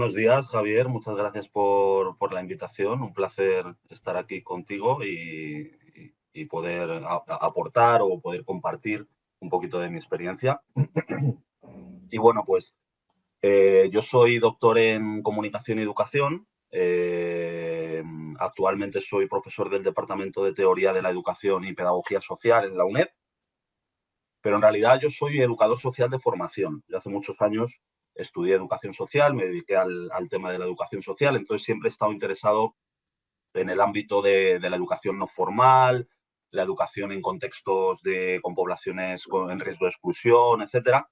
Buenos días, Javier. Muchas gracias por la invitación. Un placer estar aquí contigo y poder aportar o poder compartir un poquito de mi experiencia. Y bueno, pues yo soy doctor en comunicación y educación. Actualmente soy profesor del Departamento de Teoría de la Educación y Pedagogía Social en la UNED, pero en realidad yo soy educador social de formación. Yo hace muchos años estudié educación social, me dediqué al tema de la educación social, entonces siempre he estado interesado en el ámbito de la educación no formal, la educación en contextos con poblaciones en riesgo de exclusión, etcétera.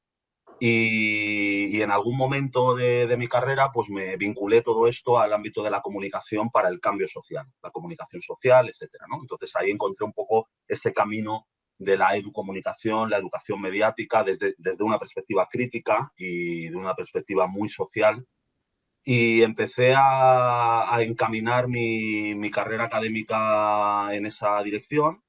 Y en algún momento de mi carrera, pues me vinculé todo esto al ámbito de la comunicación para el cambio social, la comunicación social, etcétera, ¿no? Entonces ahí encontré un poco ese camino de la educomunicación, la educación mediática, desde una perspectiva crítica y de una perspectiva muy social. Y empecé a encaminar mi carrera académica en esa dirección.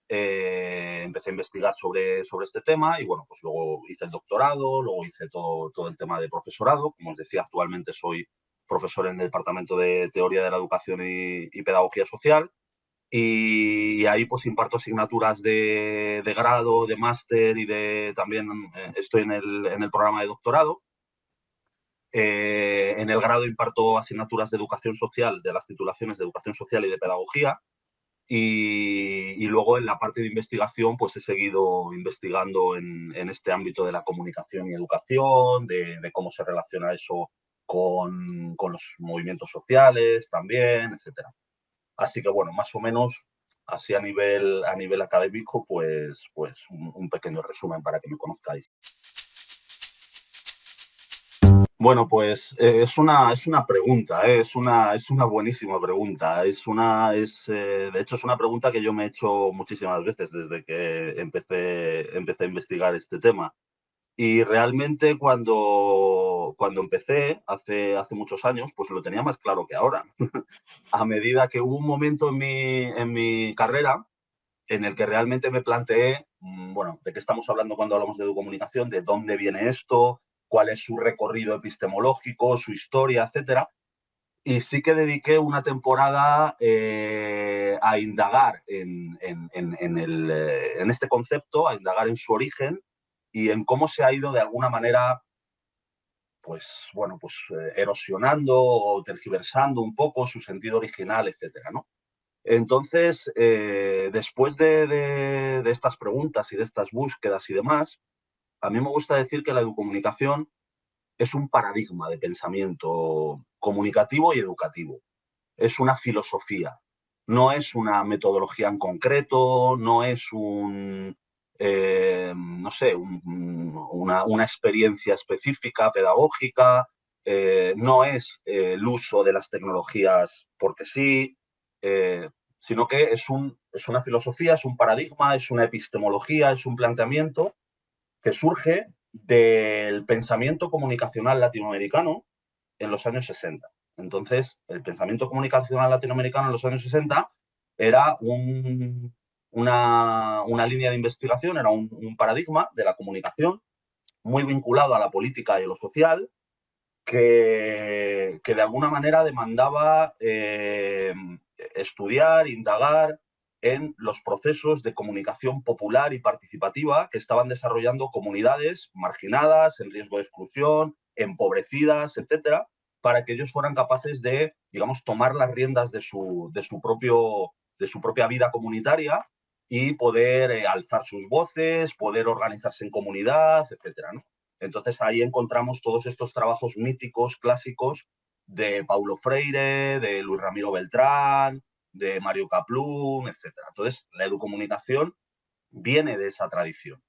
Empecé a investigar sobre este tema y bueno, pues luego hice el doctorado, luego hice todo el tema de profesorado. Como os decía, actualmente soy profesor en el Departamento de Teoría de la Educación y Pedagogía Social. Y ahí pues imparto asignaturas de grado, de máster y también estoy en el programa de doctorado. En el grado imparto asignaturas de educación social, de las titulaciones de educación social y de pedagogía. Y luego en la parte de investigación, pues he seguido investigando en este ámbito de la comunicación y educación, de cómo se relaciona eso con los movimientos sociales también, etcétera. Así que bueno, más o menos así a nivel académico, pues un pequeño resumen para que me conozcáis. Bueno, pues es una pregunta, es una buenísima pregunta. De hecho, es una pregunta que yo me he hecho muchísimas veces desde que empecé a investigar este tema. Y realmente cuando empecé, hace muchos años, pues lo tenía más claro que ahora. A medida que hubo un momento en mi carrera en el que realmente me planteé, bueno, ¿de qué estamos hablando cuando hablamos de educomunicación? ¿De dónde viene esto? ¿Cuál es su recorrido epistemológico, su historia, etcétera? Y sí que dediqué una temporada a indagar en este concepto, a indagar en su origen y en cómo se ha ido de alguna manera, pues, bueno, pues erosionando o tergiversando un poco su sentido original, etcétera, ¿no? Entonces, después de estas preguntas y de estas búsquedas y demás, a mí me gusta decir que la educomunicación es un paradigma de pensamiento comunicativo y educativo. Es una filosofía, no es una metodología en concreto, no es no sé, una experiencia específica, pedagógica, no es el uso de las tecnologías porque sí, eh, sino que es una filosofía, es un paradigma, es una epistemología, es un planteamiento que surge del pensamiento comunicacional latinoamericano en los años 60. Entonces, el pensamiento comunicacional latinoamericano en los años 60 era una línea de investigación, era un paradigma de la comunicación muy vinculado a la política y a lo social, que de alguna manera demandaba estudiar, indagar en los procesos de comunicación popular y participativa que estaban desarrollando comunidades marginadas, en riesgo de exclusión, empobrecidas, etcétera, para que ellos fueran capaces de, digamos, tomar las riendas de su propia vida comunitaria y poder alzar sus voces, poder organizarse en comunidad, etcétera, ¿no? Entonces ahí encontramos todos estos trabajos míticos, clásicos, de Paulo Freire, de Luis Ramiro Beltrán, de Mario Kaplun, etcétera. Entonces, la educomunicación viene de esa tradición.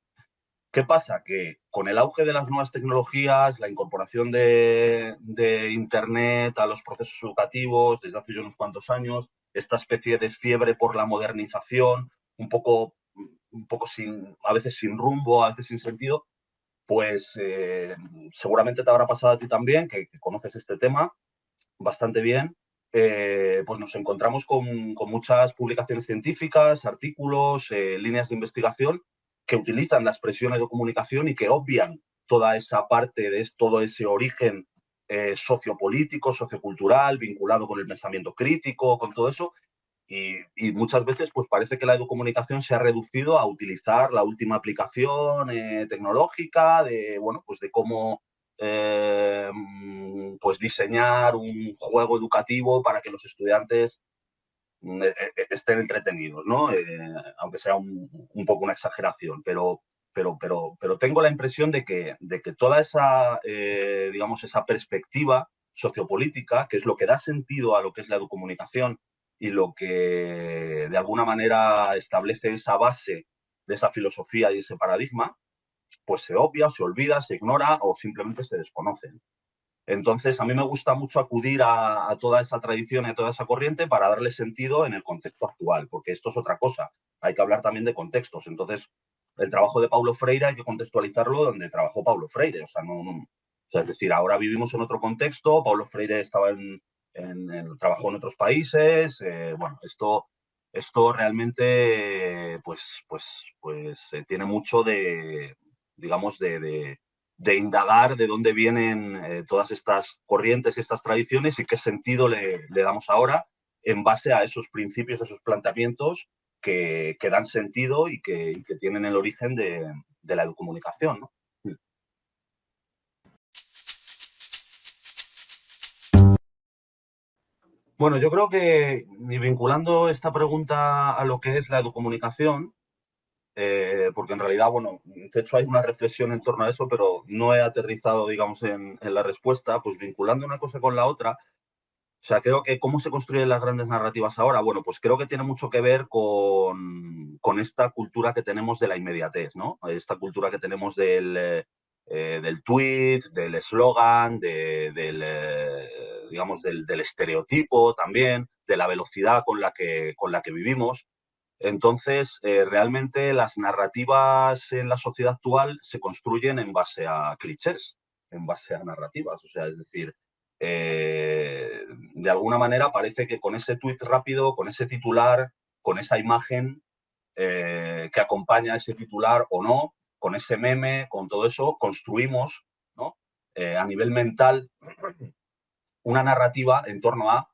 ¿Qué pasa? Que con el auge de las nuevas tecnologías, la incorporación de Internet a los procesos educativos desde hace ya unos cuantos años, esta especie de fiebre por la modernización, un poco a veces sin rumbo, a veces sin sentido, pues seguramente te habrá pasado a ti también, que conoces este tema bastante bien. Pues nos encontramos con muchas publicaciones científicas, artículos, líneas de investigación que utilizan las expresiones de comunicación y que obvian toda esa parte todo ese origen sociopolítico, sociocultural, vinculado con el pensamiento crítico, con todo eso. Y muchas veces pues parece que la educomunicación se ha reducido a utilizar la última aplicación tecnológica bueno, pues de cómo pues diseñar un juego educativo para que los estudiantes estén entretenidos, ¿no? Aunque sea un poco una exageración, pero tengo la impresión de que toda esa, digamos, esa perspectiva sociopolítica, que es lo que da sentido a lo que es la educomunicación y lo que de alguna manera establece esa base de esa filosofía y ese paradigma, pues se obvia, se olvida, se ignora o simplemente se desconoce. Entonces, a mí me gusta mucho acudir a toda esa tradición y a toda esa corriente para darle sentido en el contexto actual, porque esto es otra cosa. Hay que hablar también de contextos. Entonces, el trabajo de Paulo Freire hay que contextualizarlo donde trabajó Paulo Freire. O sea, es decir, ahora vivimos en otro contexto. Paulo Freire estaba trabajó en otros países. Bueno, esto realmente, tiene mucho de, digamos, de indagar de dónde vienen todas estas corrientes y estas tradiciones y qué sentido le damos ahora en base a esos principios, esos planteamientos que dan sentido y que tienen el origen de la educomunicación, ¿no? Bueno, yo creo que, y vinculando esta pregunta a lo que es la educomunicación, porque en realidad, bueno, de hecho hay una reflexión en torno a eso, pero no he aterrizado, digamos, en la respuesta, pues vinculando una cosa con la otra. O sea, creo que cómo se construyen las grandes narrativas ahora, bueno, pues creo que tiene mucho que ver con esta cultura que tenemos de la inmediatez, ¿no? Esta cultura que tenemos del tweet, del eslogan, digamos, del estereotipo también, de la velocidad con la que vivimos. Entonces, realmente las narrativas en la sociedad actual se construyen en base a clichés, en base a narrativas. O sea, es decir, de alguna manera parece que con ese tuit rápido, con ese titular, con esa imagen que acompaña a ese titular o no, con ese meme, con todo eso, construimos, ¿no? A nivel mental una narrativa en torno a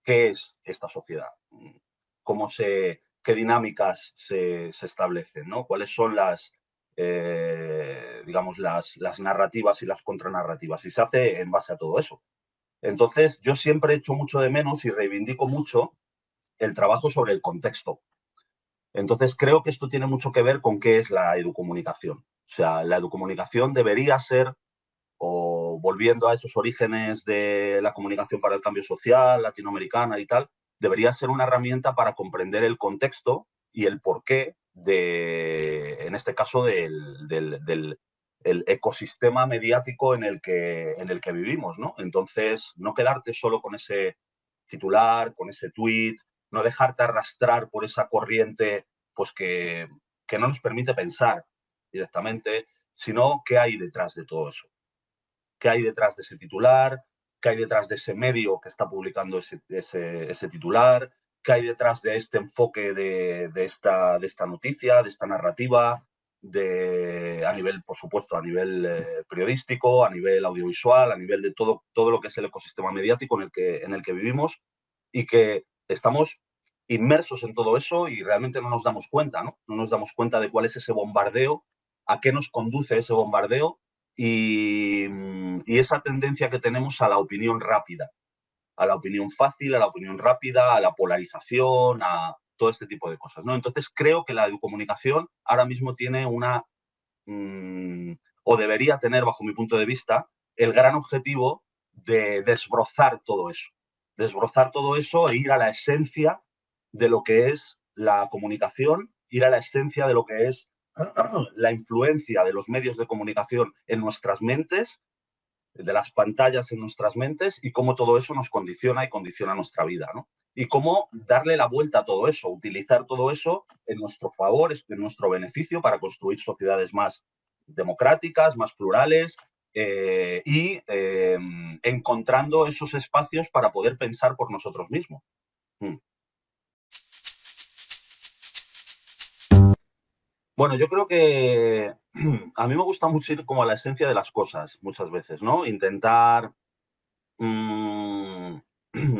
qué es esta sociedad, qué dinámicas se establecen, ¿no? Cuáles son digamos, las narrativas y las contranarrativas. Y se hace en base a todo eso. Entonces, yo siempre echo mucho de menos y reivindico mucho el trabajo sobre el contexto. Entonces, creo que esto tiene mucho que ver con qué es la educomunicación. O sea, la educomunicación debería ser, o volviendo a esos orígenes de la comunicación para el cambio social, latinoamericana y tal, debería ser una herramienta para comprender el contexto y el porqué en este caso, del el ecosistema mediático en el que vivimos, ¿no? Entonces, no quedarte solo con ese titular, con ese tweet, no dejarte arrastrar por esa corriente pues que no nos permite pensar directamente, sino qué hay detrás de todo eso, qué hay detrás de ese titular, qué hay detrás de ese medio que está publicando ese titular, qué hay detrás de este enfoque de esta noticia, de esta narrativa, a nivel, por supuesto, a nivel periodístico, a nivel audiovisual, a nivel de todo lo que es el ecosistema mediático en el que vivimos y que estamos inmersos en todo eso y realmente no nos damos cuenta, ¿no? No nos damos cuenta de cuál es ese bombardeo, a qué nos conduce ese bombardeo y esa tendencia que tenemos a la opinión rápida, a la opinión fácil, a la opinión rápida, a la polarización, a todo este tipo de cosas, ¿no? Entonces creo que la educomunicación ahora mismo tiene o debería tener, bajo mi punto de vista, el gran objetivo de desbrozar todo eso e ir a la esencia de lo que es la comunicación, ir a la esencia de lo que es la influencia de los medios de comunicación en nuestras mentes, de las pantallas en nuestras mentes y cómo todo eso nos condiciona y condiciona nuestra vida, ¿no? Y cómo darle la vuelta a todo eso, utilizar todo eso en nuestro favor, en nuestro beneficio para construir sociedades más democráticas, más plurales y encontrando esos espacios para poder pensar por nosotros mismos. Mm. Bueno, yo creo que a mí me gusta mucho ir como a la esencia de las cosas muchas veces, ¿no? Intentar mm,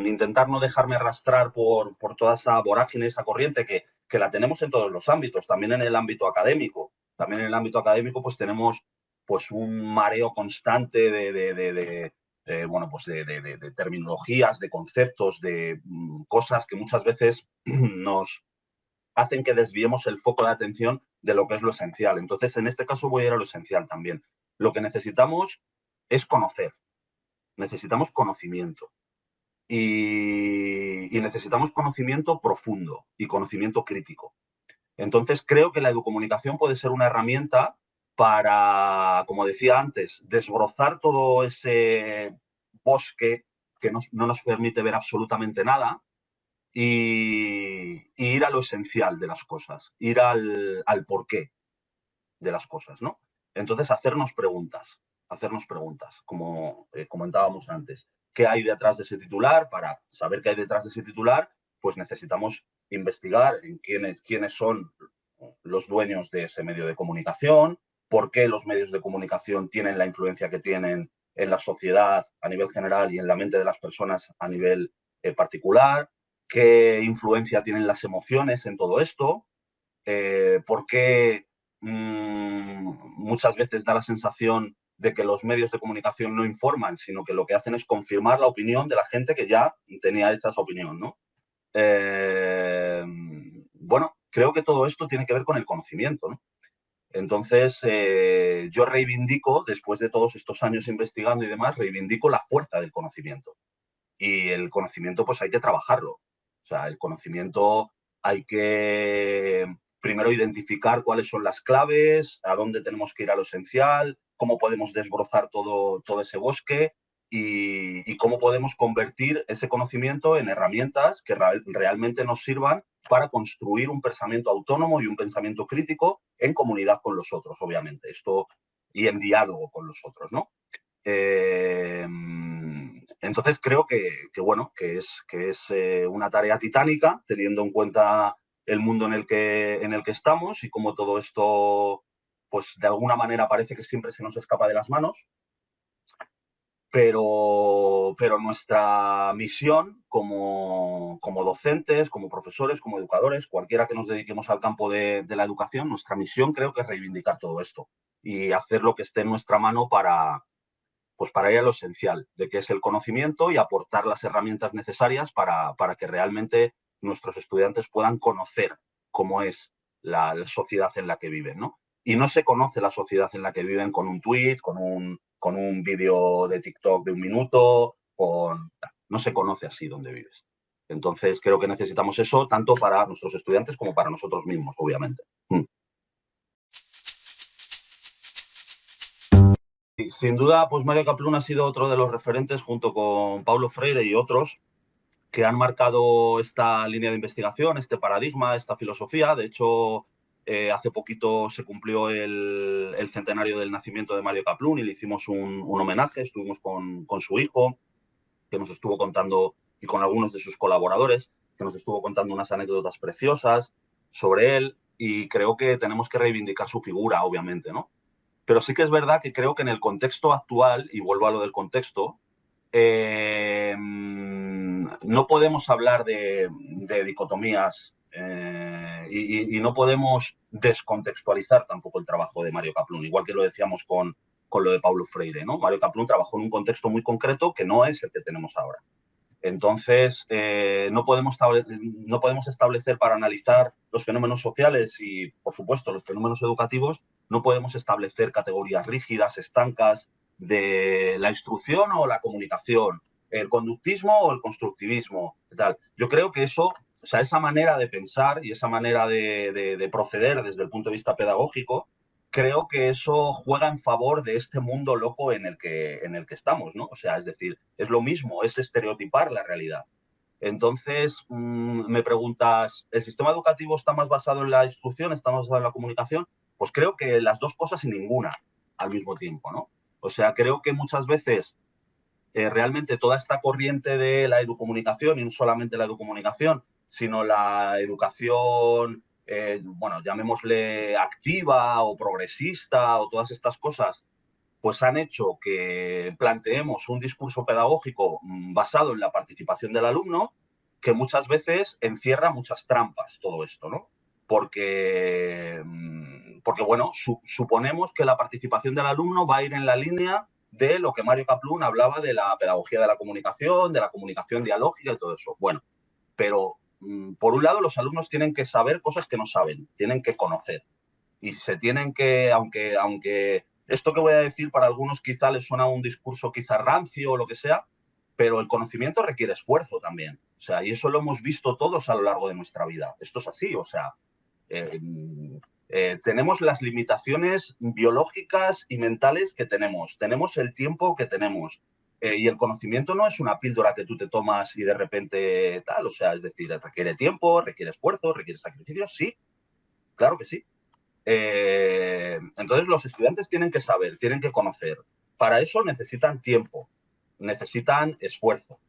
intentar no dejarme arrastrar por toda esa vorágine, esa corriente que la tenemos en todos los ámbitos, también en el ámbito académico. También en el ámbito académico pues tenemos pues un mareo constante bueno, pues de terminologías, de conceptos, de cosas que muchas veces nos hacen que desviemos el foco de atención de lo que es lo esencial. Entonces, en este caso voy a ir a lo esencial también. Lo que necesitamos es conocer, necesitamos conocimiento. Y necesitamos conocimiento profundo y conocimiento crítico. Entonces, creo que la educomunicación puede ser una herramienta para, como decía antes, desbrozar todo ese bosque que no nos permite ver absolutamente nada y ir a lo esencial de las cosas, ir al porqué de las cosas, ¿no? Entonces, hacernos preguntas, como comentábamos antes. ¿Qué hay detrás de ese titular? Para saber qué hay detrás de ese titular, pues necesitamos investigar en quiénes son los dueños de ese medio de comunicación, por qué los medios de comunicación tienen la influencia que tienen en la sociedad a nivel general y en la mente de las personas a nivel particular, qué influencia tienen las emociones en todo esto, por qué muchas veces da la sensación de que los medios de comunicación no informan, sino que lo que hacen es confirmar la opinión de la gente que ya tenía hecha esa opinión, ¿no? Bueno, creo que todo esto tiene que ver con el conocimiento, ¿no? Entonces, yo reivindico, después de todos estos años investigando y demás, reivindico la fuerza del conocimiento. Y el conocimiento, pues hay que trabajarlo. O sea, el conocimiento hay que primero identificar cuáles son las claves, a dónde tenemos que ir a lo esencial, cómo podemos desbrozar todo ese bosque y cómo podemos convertir ese conocimiento en herramientas que realmente nos sirvan para construir un pensamiento autónomo y un pensamiento crítico en comunidad con los otros, obviamente. Esto y en diálogo con los otros, ¿no? Entonces creo bueno, que es una tarea titánica, teniendo en cuenta el mundo en el que estamos y cómo todo esto, pues de alguna manera parece que siempre se nos escapa de las manos, pero nuestra misión como docentes, como profesores, como educadores, cualquiera que nos dediquemos al campo de la educación, nuestra misión creo que es reivindicar todo esto y hacer lo que esté en nuestra mano pues para ir a lo esencial, de qué es el conocimiento y aportar las herramientas necesarias para que realmente nuestros estudiantes puedan conocer cómo es la sociedad en la que viven, ¿no? Y no se conoce la sociedad en la que viven con un tweet, con un vídeo de TikTok de un minuto, no se conoce así donde vives. Entonces creo que necesitamos eso tanto para nuestros estudiantes como para nosotros mismos, obviamente. Sin duda, pues Mario Caplún ha sido otro de los referentes junto con Paulo Freire y otros que han marcado esta línea de investigación, este paradigma, esta filosofía. De hecho, hace poquito se cumplió el centenario del nacimiento de Mario Caplún y le hicimos un homenaje. Estuvimos con su hijo, que nos estuvo contando, y con algunos de sus colaboradores, que nos estuvo contando unas anécdotas preciosas sobre él. Y creo que tenemos que reivindicar su figura, obviamente, ¿no? Pero sí que es verdad que creo que en el contexto actual, y vuelvo a lo del contexto, no podemos hablar de dicotomías y no podemos descontextualizar tampoco el trabajo de Mario Caplún, igual que lo decíamos con lo de Paulo Freire, ¿no? Mario Caplún trabajó en un contexto muy concreto que no es el que tenemos ahora. Entonces, no podemos establecer para analizar los fenómenos sociales y, por supuesto, los fenómenos educativos, no podemos establecer categorías rígidas, estancas de la instrucción o la comunicación, el conductismo o el constructivismo, tal. Yo creo que eso, o sea, esa manera de pensar y esa manera de proceder desde el punto de vista pedagógico, creo que eso juega en favor de este mundo loco en el que estamos, ¿no? O sea, es decir, es lo mismo, es estereotipar la realidad. Entonces, me preguntas, ¿el sistema educativo está más basado en la instrucción, está más basado en la comunicación? Pues creo que las dos cosas y ninguna al mismo tiempo, ¿no? O sea, creo que muchas veces realmente toda esta corriente de la educomunicación, y no solamente la educomunicación, sino la educación, bueno, llamémosle activa o progresista o todas estas cosas, pues han hecho que planteemos un discurso pedagógico basado en la participación del alumno, que muchas veces encierra muchas trampas todo esto, ¿no? Porque bueno, suponemos que la participación del alumno va a ir en la línea de lo que Mario Kaplun hablaba de la pedagogía de la comunicación dialógica y todo eso. Bueno, pero por un lado los alumnos tienen que saber cosas que no saben, tienen que conocer y se tienen que, aunque esto que voy a decir para algunos quizá les suena un discurso quizá rancio o lo que sea, pero el conocimiento requiere esfuerzo también. O sea, y eso lo hemos visto todos a lo largo de nuestra vida. Esto es así, o sea, eh, tenemos las limitaciones biológicas y mentales que tenemos el tiempo que tenemos. Y el conocimiento no es una píldora que tú te tomas y de repente tal, o sea, es decir, requiere tiempo, requiere esfuerzo, requiere sacrificio, sí, claro que sí. Entonces los estudiantes tienen que saber, tienen que conocer. Para eso necesitan tiempo, necesitan esfuerzo.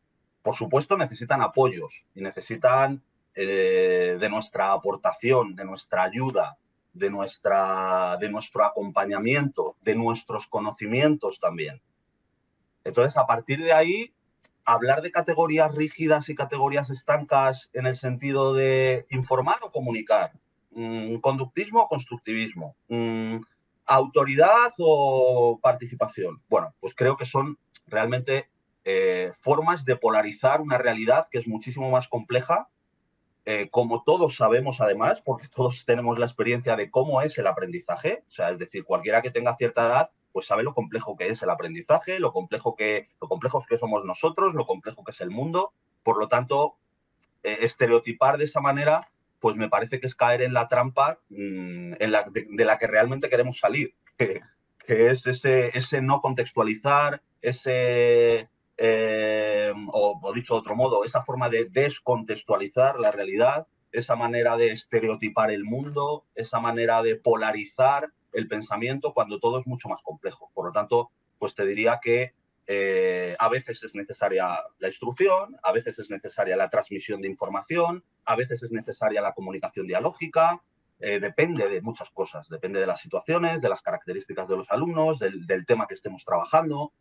Por supuesto necesitan apoyos y necesitan de nuestra aportación, de nuestra ayuda, de nuestro acompañamiento, de nuestros conocimientos también. Entonces, a partir de ahí, hablar de categorías rígidas y categorías estancas en el sentido de informar o comunicar, conductismo o constructivismo, autoridad o participación. Bueno, pues creo que son realmente formas de polarizar una realidad que es muchísimo más compleja, como todos sabemos además, porque todos tenemos la experiencia de cómo es el aprendizaje, o sea, es decir, cualquiera que tenga cierta edad, pues sabe lo complejo que es el aprendizaje, lo complejos que somos nosotros, lo complejo que es el mundo. Por lo tanto, estereotipar de esa manera, pues me parece que es caer en la trampa de la que realmente queremos salir, que es ese no contextualizar, o dicho de otro modo, esa forma de descontextualizar la realidad, esa manera de estereotipar el mundo, esa manera de polarizar el pensamiento cuando todo es mucho más complejo. Por lo tanto, pues te diría que a veces es necesaria la instrucción, a veces es necesaria la transmisión de información, a veces es necesaria la comunicación dialógica, depende de muchas cosas, depende de las situaciones, de las características de los alumnos, del tema que estemos trabajando.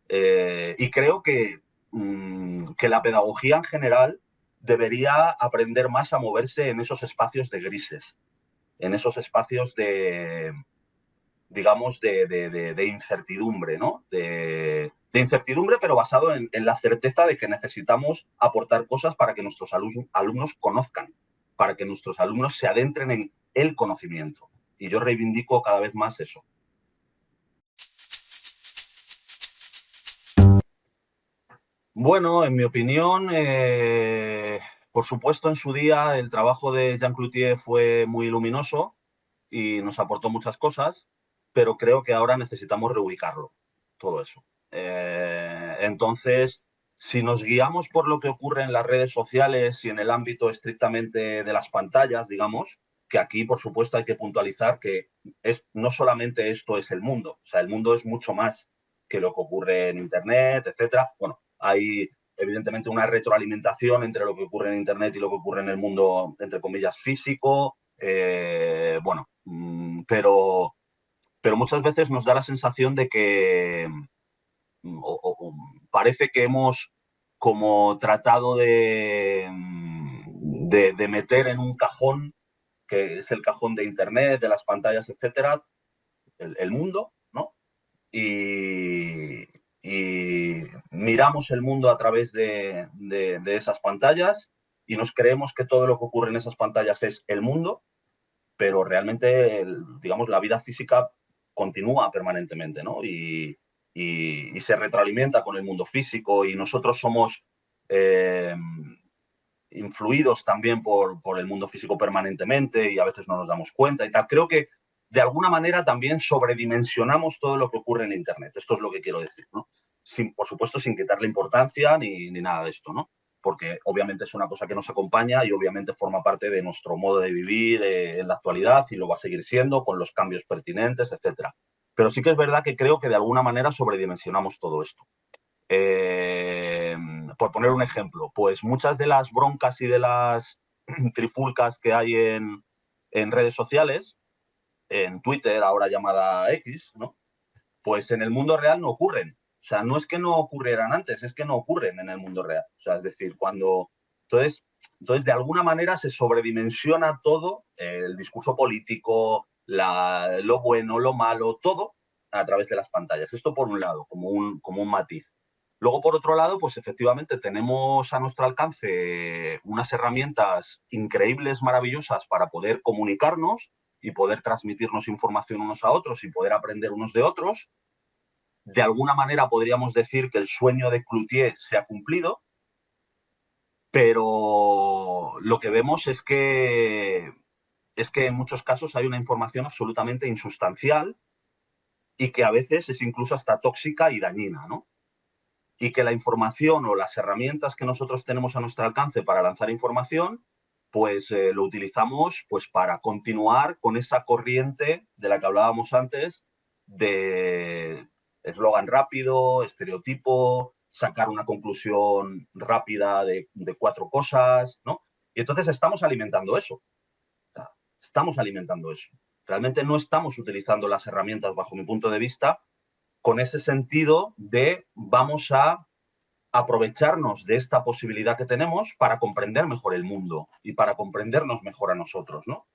Y creo que la pedagogía en general debería aprender más a moverse en esos espacios de grises, en esos espacios de, digamos, de incertidumbre, ¿no? De incertidumbre, pero basado en la certeza de que necesitamos aportar cosas para que nuestros alumnos conozcan, para que nuestros alumnos se adentren en el conocimiento. Y yo reivindico cada vez más eso. Bueno, en mi opinión, por supuesto, en su día el trabajo de Jean Cloutier fue muy luminoso y nos aportó muchas cosas, pero creo que ahora necesitamos reubicarlo, todo eso. Entonces, si nos guiamos por lo que ocurre en las redes sociales y en el ámbito estrictamente de las pantallas, digamos, que aquí, por supuesto, hay que puntualizar que no solamente esto es el mundo, o sea, el mundo es mucho más que lo que ocurre en Internet, etcétera. Bueno, hay evidentemente una retroalimentación entre lo que ocurre en Internet y lo que ocurre en el mundo, entre comillas, físico. Bueno, pero muchas veces nos da la sensación de que o parece que hemos como tratado de meter en un cajón, que es el cajón de Internet, de las pantallas, etcétera, el mundo, ¿no? Y, y, miramos el mundo a través de esas pantallas y nos creemos que todo lo que ocurre en esas pantallas es el mundo, pero realmente, digamos, la vida física continúa permanentemente, ¿no? Y se retroalimenta con el mundo físico y nosotros somos influidos también por el mundo físico permanentemente y a veces no nos damos cuenta y tal. Creo que de alguna manera también sobredimensionamos todo lo que ocurre en Internet. Esto es lo que quiero decir, ¿no? Por supuesto, sin quitarle importancia ni nada de esto, ¿no? Porque obviamente es una cosa que nos acompaña y obviamente forma parte de nuestro modo de vivir en la actualidad y lo va a seguir siendo con los cambios pertinentes, etcétera. Pero sí que es verdad que creo que de alguna manera sobredimensionamos todo esto. Por poner un ejemplo, pues muchas de las broncas y de las trifulcas que hay en redes sociales, en Twitter, ahora llamada X, ¿no? pues en el mundo real no ocurren. O sea, no es que no ocurrieran antes, es que no ocurren en el mundo real. O sea, es decir, cuando... Entonces de alguna manera se sobredimensiona todo, el discurso político, lo bueno, lo malo, todo a través de las pantallas. Esto por un lado, como un matiz. Luego, por otro lado, pues efectivamente tenemos a nuestro alcance unas herramientas increíbles, maravillosas para poder comunicarnos y poder transmitirnos información unos a otros y poder aprender unos de otros. De alguna manera podríamos decir que el sueño de Cloutier se ha cumplido, pero lo que vemos es que en muchos casos hay una información absolutamente insustancial y que a veces es incluso hasta tóxica y dañina, ¿no? Y que la información o las herramientas que nosotros tenemos a nuestro alcance para lanzar información, pues lo utilizamos pues para continuar con esa corriente de la que hablábamos antes de eslogan rápido, estereotipo, sacar una conclusión rápida de 4 cosas, ¿no? Y entonces estamos alimentando eso. Estamos alimentando eso. Realmente no estamos utilizando las herramientas, bajo mi punto de vista, con ese sentido de vamos a aprovecharnos de esta posibilidad que tenemos para comprender mejor el mundo y para comprendernos mejor a nosotros, ¿no?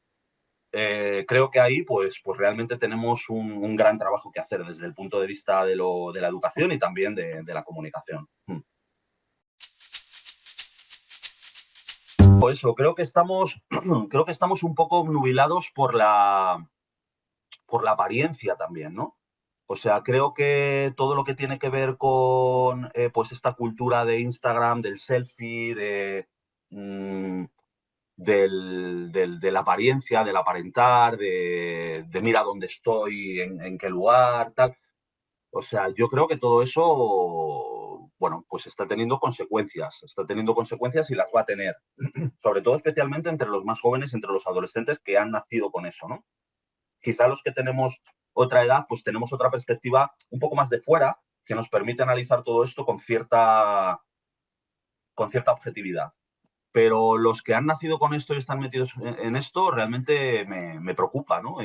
Creo que ahí, pues realmente tenemos un gran trabajo que hacer desde el punto de vista de la educación y también de la comunicación. Pues eso, creo que estamos un poco obnubilados por la apariencia también, ¿no? O sea, creo que todo lo que tiene que ver con pues esta cultura de Instagram, del selfie, de la apariencia, del aparentar, de mira dónde estoy, en qué lugar, tal. O sea, yo creo que todo eso, bueno, pues está teniendo consecuencias y las va a tener, sobre todo especialmente entre los más jóvenes, entre los adolescentes que han nacido con eso, ¿no? Quizá los que tenemos otra edad, pues tenemos otra perspectiva un poco más de fuera que nos permite analizar todo esto con cierta objetividad. Pero los que han nacido con esto y están metidos en esto realmente me preocupa, ¿no?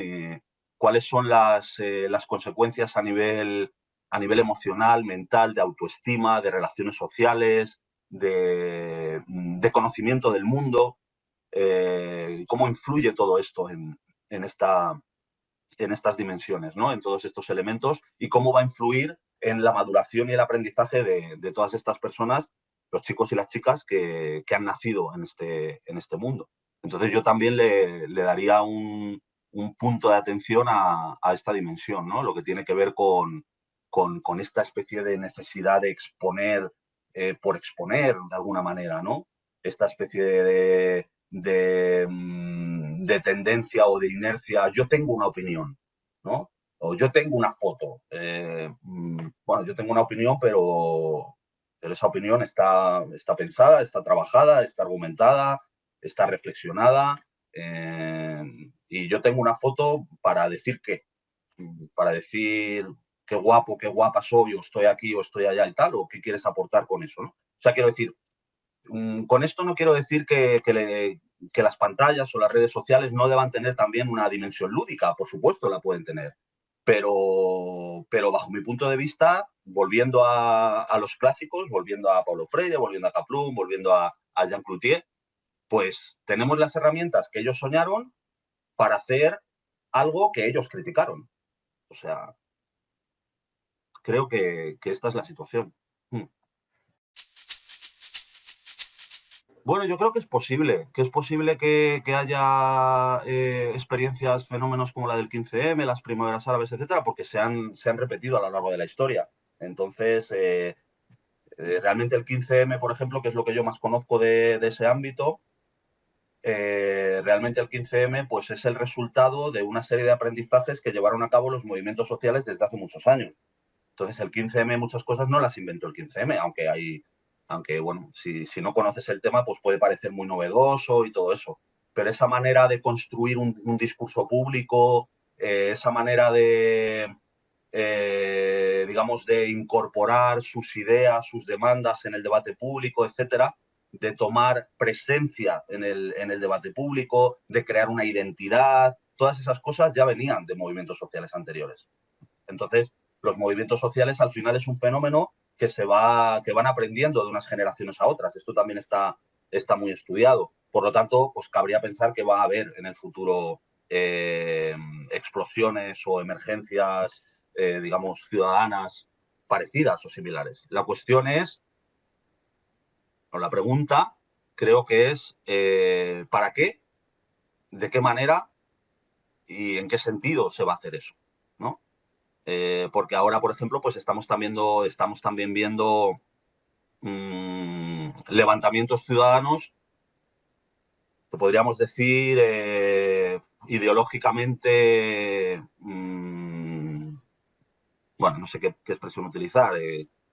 ¿Cuáles son las consecuencias a nivel emocional, mental, de autoestima, de relaciones sociales, de conocimiento del mundo? ¿Cómo influye todo esto en estas dimensiones, ¿no? En todos estos elementos y cómo va a influir en la maduración y el aprendizaje de todas estas personas, los chicos y las chicas que han nacido en este mundo. Entonces yo también le daría un punto de atención a esta dimensión, ¿no? Lo que tiene que ver con esta especie de necesidad de exponer por exponer de alguna manera, ¿no? Esta especie de tendencia o de inercia. Yo tengo una opinión, ¿no? O yo tengo una foto. Bueno, yo tengo una opinión, pero esa opinión está pensada, está trabajada, está argumentada, está reflexionada. Y yo tengo una foto para decir qué, para decir qué guapo, qué guapa soy, o estoy aquí, o estoy allá y tal, o qué quieres aportar con eso, ¿no? O sea, quiero decir, con esto no quiero decir que las pantallas o las redes sociales no deban tener también una dimensión lúdica, por supuesto la pueden tener, pero bajo mi punto de vista, volviendo a los clásicos, volviendo a Paulo Freire, volviendo a Kaplun, volviendo a Jean Cloutier, pues tenemos las herramientas que ellos soñaron para hacer algo que ellos criticaron. O sea, creo que esta es la situación. Hmm. Bueno, yo creo que es posible que haya experiencias, fenómenos como la del 15M, las primaveras árabes, etcétera, porque se han repetido a lo largo de la historia. Entonces, realmente el 15M, por ejemplo, que es lo que yo más conozco de ese ámbito, realmente el 15M pues, es el resultado de una serie de aprendizajes que llevaron a cabo los movimientos sociales desde hace muchos años. Entonces, el 15M, muchas cosas no las inventó el 15M, aunque bueno, si no conoces el tema, pues puede parecer muy novedoso y todo eso. Pero esa manera de construir un discurso público, esa manera digamos, de incorporar sus ideas, sus demandas en el debate público, etcétera, de tomar presencia en el debate público, de crear una identidad, todas esas cosas ya venían de movimientos sociales anteriores. Entonces, Los movimientos sociales al final es un fenómeno que van aprendiendo de unas generaciones a otras. Esto también está muy estudiado. Por lo tanto, pues cabría pensar que va a haber en el futuro explosiones o emergencias, digamos, ciudadanas parecidas o similares. La cuestión es, o la pregunta, creo que es ¿para qué? ¿De qué manera? ¿Y en qué sentido se va a hacer eso? ¿No? Porque ahora, por ejemplo, pues estamos también viendo levantamientos ciudadanos que podríamos decir ideológicamente, bueno, no sé qué expresión utilizar,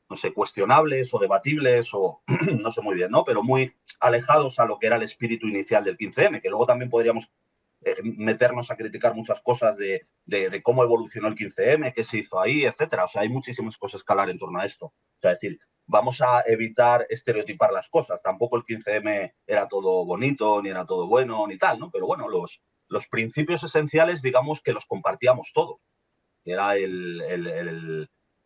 no sé, cuestionables o debatibles o no sé muy bien, ¿no? Pero muy alejados a lo que era el espíritu inicial del 15M, que luego también podríamos meternos a criticar muchas cosas de cómo evolucionó el 15M, qué se hizo ahí, etcétera. O sea, hay muchísimas cosas que hablar en torno a esto. O sea, es decir, vamos a evitar estereotipar las cosas. Tampoco el 15M era todo bonito, ni era todo bueno, ni tal, ¿no? Pero bueno, los principios esenciales, digamos que los compartíamos todos. Era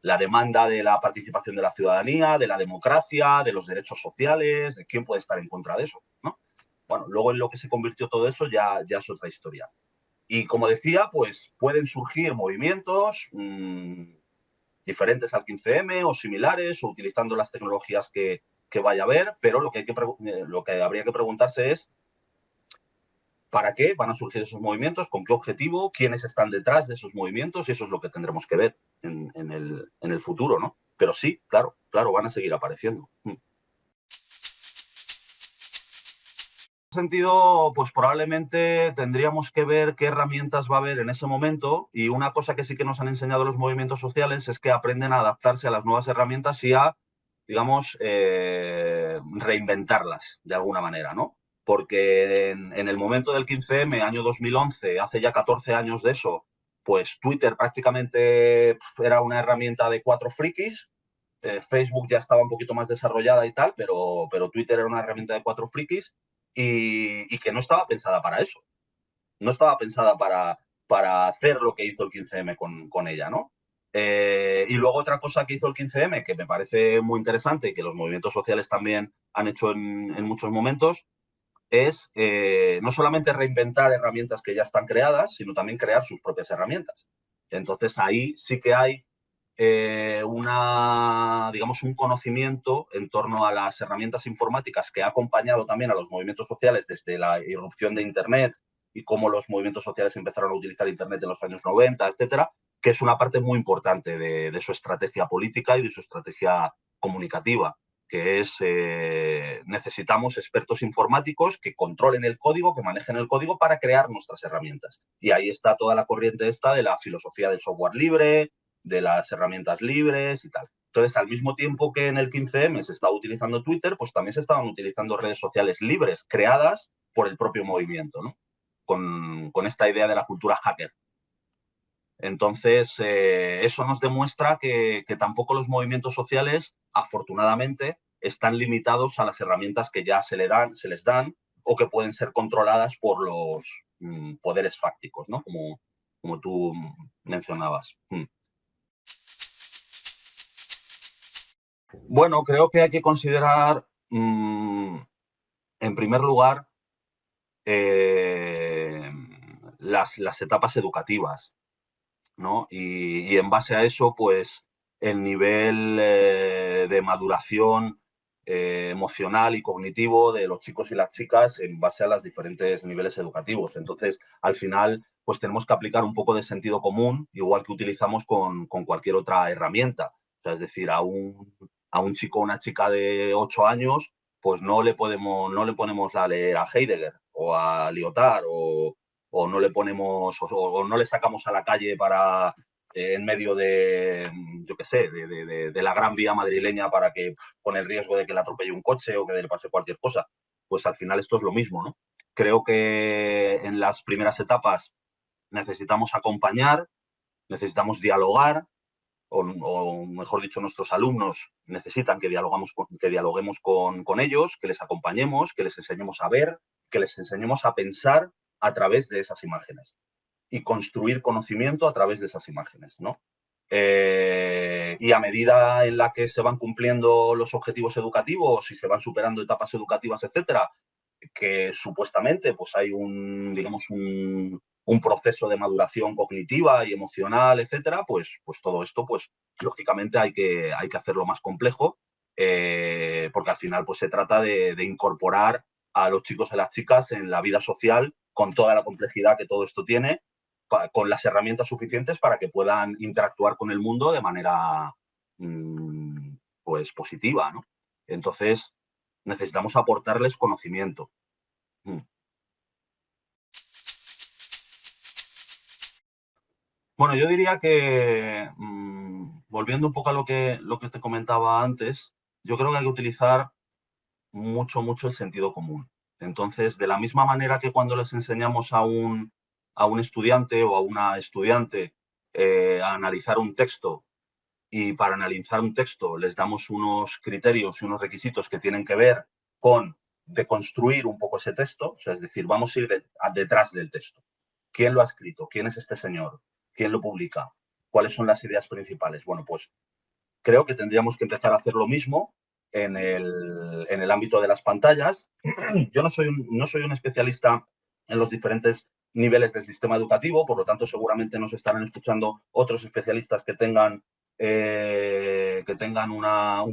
la demanda de la participación de la ciudadanía, de la democracia, de los derechos sociales, de quién puede estar en contra de eso, ¿no? Bueno, luego en lo que se convirtió todo eso ya es otra historia. Y como decía, pues pueden surgir movimientos diferentes al 15M o similares o utilizando las tecnologías que vaya a haber, pero lo que habría que preguntarse es ¿para qué van a surgir esos movimientos? ¿Con qué objetivo? ¿Quiénes están detrás de esos movimientos? Y eso es lo que tendremos que ver en el futuro, ¿no? Pero sí, claro, van a seguir apareciendo. En ese sentido, pues probablemente tendríamos que ver qué herramientas va a haber en ese momento, y una cosa que sí que nos han enseñado los movimientos sociales es que aprenden a adaptarse a las nuevas herramientas y a, digamos, reinventarlas de alguna manera, ¿no? Porque en el momento del 15M, año 2011, hace ya 14 años de eso, pues Twitter prácticamente era una herramienta de 4 frikis. Facebook ya estaba un poquito más desarrollada y tal, pero Twitter era una herramienta de 4 frikis y que no estaba pensada para eso. No estaba pensada para hacer lo que hizo el 15M con ella, ¿no? Y luego otra cosa que hizo el 15M, que me parece muy interesante y que los movimientos sociales también han hecho en muchos momentos, es no solamente reinventar herramientas que ya están creadas, sino también crear sus propias herramientas. Entonces ahí sí que hay digamos, un conocimiento en torno a las herramientas informáticas que ha acompañado también a los movimientos sociales desde la irrupción de Internet y cómo los movimientos sociales empezaron a utilizar Internet en los años 90, etcétera, que es una parte muy importante de su estrategia política y de su estrategia comunicativa, que es necesitamos expertos informáticos que controlen el código, que manejen el código para crear nuestras herramientas. Y ahí está toda la corriente esta de la filosofía del software libre, de las herramientas libres y tal. Entonces, al mismo tiempo que en el 15M se estaba utilizando Twitter, pues también se estaban utilizando redes sociales libres, creadas por el propio movimiento, ¿no? Con esta idea de la cultura hacker. Entonces, eso nos demuestra que tampoco los movimientos sociales, afortunadamente, están limitados a las herramientas que ya se les dan o que pueden ser controladas por los poderes fácticos, ¿no? Como tú mencionabas. Bueno, creo que hay que considerar, en primer lugar, las etapas educativas, ¿no? Y en base a eso, pues, el nivel de maduración emocional y cognitivo de los chicos y las chicas en base a los diferentes niveles educativos. Entonces, al final, pues tenemos que aplicar un poco de sentido común, igual que utilizamos con cualquier otra herramienta. O sea, es decir, a un chico o una chica de 8 años, pues no le ponemos a leer a Heidegger o a Lyotard o no le ponemos o no le sacamos a la calle para en medio de, yo qué sé, de la gran vía madrileña para que, con el riesgo de que le atropelle un coche o que le pase cualquier cosa. Pues al final esto es lo mismo, ¿no? Creo que en las primeras etapas necesitamos acompañar, necesitamos dialogar, o mejor dicho, nuestros alumnos necesitan que dialoguemos con ellos, que les acompañemos, que les enseñemos a ver, que les enseñemos a pensar a través de esas imágenes y construir conocimiento a través de esas imágenes, ¿no? Y a medida en la que se van cumpliendo los objetivos educativos y se van superando etapas educativas, etcétera, que supuestamente pues hay digamos, un proceso de maduración cognitiva y emocional, etcétera, pues todo esto, pues lógicamente hay que hacerlo más complejo, porque al final pues se trata de incorporar a los chicos y las chicas en la vida social con toda la complejidad que todo esto tiene, con las herramientas suficientes para que puedan interactuar con el mundo de manera pues positiva, ¿no? Entonces necesitamos aportarles conocimiento. Mm. Bueno, yo diría que, volviendo un poco a lo que te comentaba antes, yo creo que hay que utilizar mucho, mucho el sentido común. Entonces, de la misma manera que cuando les enseñamos a un estudiante o a una estudiante a analizar un texto, y para analizar un texto les damos unos criterios y unos requisitos que tienen que ver con deconstruir un poco ese texto, o sea, es decir, vamos a ir detrás del texto. ¿Quién lo ha escrito? ¿Quién es este señor? ¿Quién lo publica? ¿Cuáles son las ideas principales? Bueno, pues creo que tendríamos que empezar a hacer lo mismo en el ámbito de las pantallas. Yo no soy un especialista en los diferentes niveles del sistema educativo, por lo tanto seguramente nos estarán escuchando otros especialistas que tengan un